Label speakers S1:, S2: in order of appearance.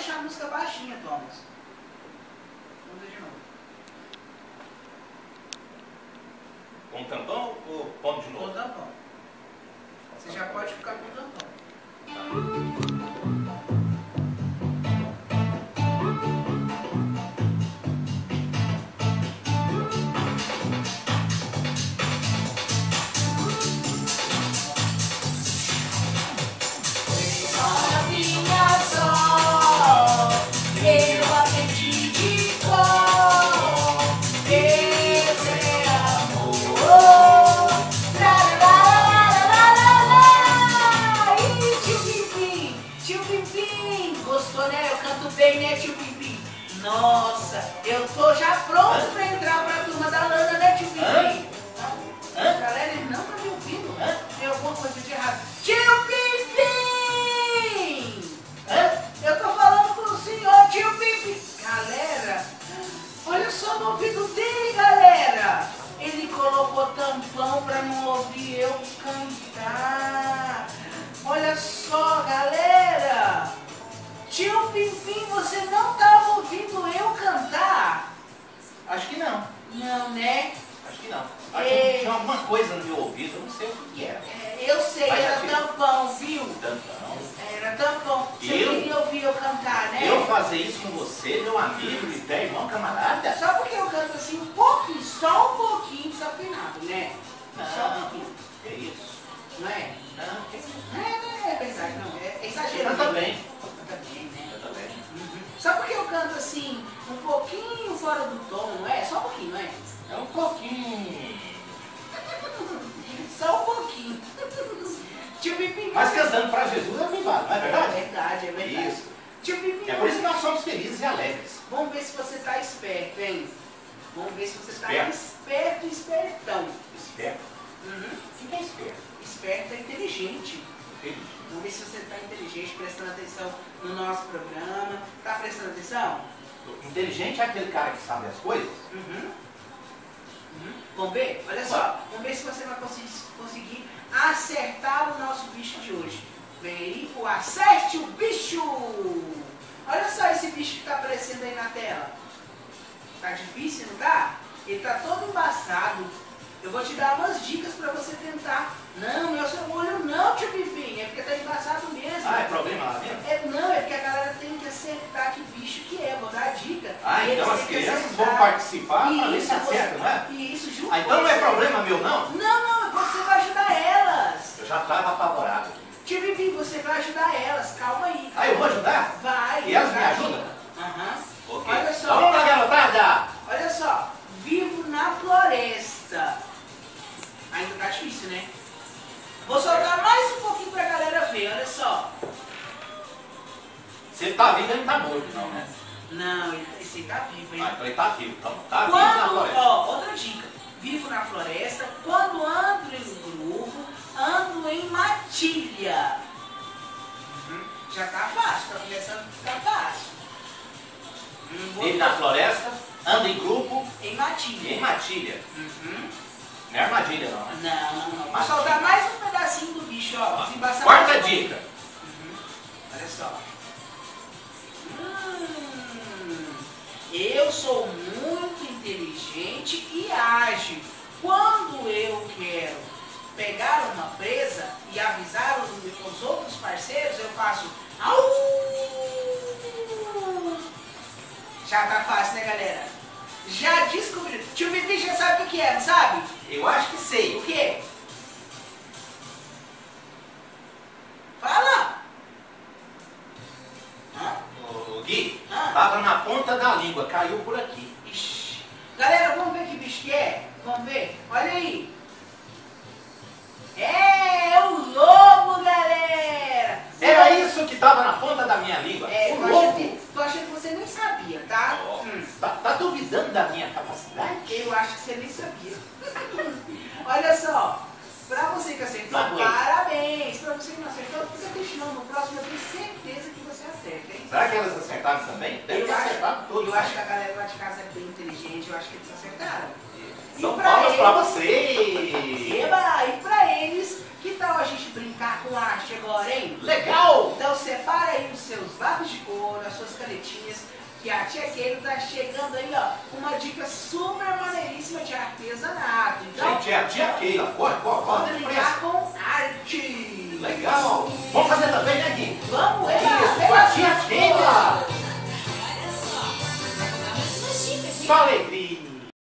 S1: deixar a música baixinha, Thomas. Vamos ver de novo.
S2: Com tampão ou pondo de novo?
S1: Com tampão. Você já pode ficar com tampão. Nossa, eu tô já pronto pra entrar pra turma da Lana, né, tio Pimpim? Galera, ele não tá me ouvindo. Tem alguma coisa de errado. Tio Pimpim! Eu tô falando com o senhor, tio Pimpim. Galera, olha só no ouvido dele, galera. Ele colocou tampão pra não ouvir eu cantar. Olha só, galera. Tio Pimpim, você não estava ouvindo eu cantar?
S2: Acho que não.
S1: Não, né?
S2: Acho que não. Acho que tinha alguma coisa no meu ouvido, eu não sei o que era.
S1: Eu sei,
S2: mas
S1: era tampão, viu?
S2: Tampão.
S1: Era tampão. Você queria ouvir eu cantar, né?
S2: Eu fazer isso com você, meu amigo, de pé, irmão, camarada?
S1: Só porque eu canto assim um pouquinho, só um pouquinho desafinado, né? Só um pouquinho.
S2: É isso.
S1: Não é?
S2: Não, que isso?
S1: É verdade, não. É exagero.
S2: Eu também.
S1: Também, né?
S2: Eu também.
S1: Só porque eu canto assim, um pouquinho fora do tom, não é? Só um pouquinho, não é?
S2: É um pouquinho.
S1: Só um pouquinho. Tio Pimpim.
S2: Mas cantando pra Jesus é privado, não é verdade?
S1: É verdade, é verdade.
S2: Isso.
S1: Tio Pimpim.
S2: É por isso que nós somos felizes e alegres.
S1: Vamos ver se você tá esperto, hein? Vamos ver se você tá
S2: Esperto?
S1: esperto e espertão.
S2: Esperto?
S1: Uhum.
S2: O que é esperto?
S1: Esperto é inteligente.
S2: Feliz.
S1: Vamos ver se você está inteligente, prestando atenção no nosso programa. Tá prestando atenção?
S2: Inteligente é aquele cara que sabe as coisas?
S1: Vamos ver? Olha só. Vamos ver se você vai conseguir acertar o nosso bicho de hoje. Vem aí o Acerte o Bicho! Olha só esse bicho que está aparecendo aí na tela. Tá difícil, não tá? Ele tá todo embaçado. Eu vou te dar umas dicas para você tentar. Não, meu seu olho não, tio Pimpim. É porque tá embaçado mesmo.
S2: Ah, é problema lá dentro?
S1: Não, é porque a galera tem que acertar que bicho que é. Vou dar a dica.
S2: Ah,
S1: E
S2: então
S1: eles
S2: as
S1: têm que
S2: crianças
S1: acertar.
S2: vão participar para ver se
S1: Isso,
S2: acerta, não é?
S1: Isso, junto
S2: Ah, então não é problema meu, não?
S1: Não, você vai ajudar elas.
S2: Eu já estava apavorado.
S1: Tio Pimpim, você vai ajudar elas. Calma aí.
S2: Ah, eu vou ajudar?
S1: Vai.
S2: E elas me
S1: vai.
S2: ajudam?
S1: Aham.
S2: Ok.
S1: Olha só.
S2: Vamos lá, garotada!
S1: Olha só. Vivo na floresta. Ainda tá difícil, né? Vou soltar mais um pouquinho pra galera ver, olha só.
S2: Se ele tá vivo, ele não tá morto, não, né?
S1: Não, esse aí tá vivo, hein?
S2: Ah, então ele tá vivo, então. Tá vivo na floresta.
S1: Ó, outra dica. Vivo na floresta, quando ando em grupo, ando em matilha. Já tá fácil, tá começando a ficar fácil.
S2: Vive na floresta, anda em grupo,
S1: Em matilha.
S2: em matilha. Não é armadilha, não, né?
S1: Não. Vou soltar mais um pedacinho do bicho, ó. Desembaçar
S2: Quarta
S1: mais um
S2: dica.
S1: Olha só. Eu sou muito inteligente e ágil. Quando eu quero pegar uma presa e avisar os outros parceiros, eu faço au! Já tá fácil, né, galera? Já descobriu. Tio Pimpim já sabe o que é, não sabe?
S2: Eu acho que sei.
S1: O quê? Fala!
S2: O Gui, tava na ponta da língua, caiu por aqui.
S1: Ixi. Galera, vamos ver que bicho que é? Vamos ver? Olha aí. É o lobo, galera!
S2: Era isso que tava na ponta da minha língua.
S1: É,
S2: o
S1: tô
S2: lobo.
S1: achando que você nem sabia, tá?
S2: Tá duvidando da minha capacidade?
S1: Eu acho que você nem sabia. Olha só, pra você que acertou,
S2: Não aguento.
S1: parabéns. Pra você que não acertou, fica deixando no próximo, eu tenho certeza que você acerta, hein?
S2: Será que elas acertaram também? Deve ter acertado todos.
S1: Eu acho que a galera lá de casa é bem inteligente, eu acho que eles acertaram.
S2: Então palmas pra você!
S1: Eba, e pra eles, que tal a gente brincar com arte agora, hein?
S2: Legal!
S1: Então separa aí os seus lápis de cor, as suas Arqueiro tá chegando aí, ó, uma dica super maneiríssima de artesanato. Então,
S2: Gente, é a tia Keila. Pode
S1: brincar com arte.
S2: Legal. Vamos fazer também, né, Gui?
S1: Vamos,
S2: Isso, com a tia Keila. Só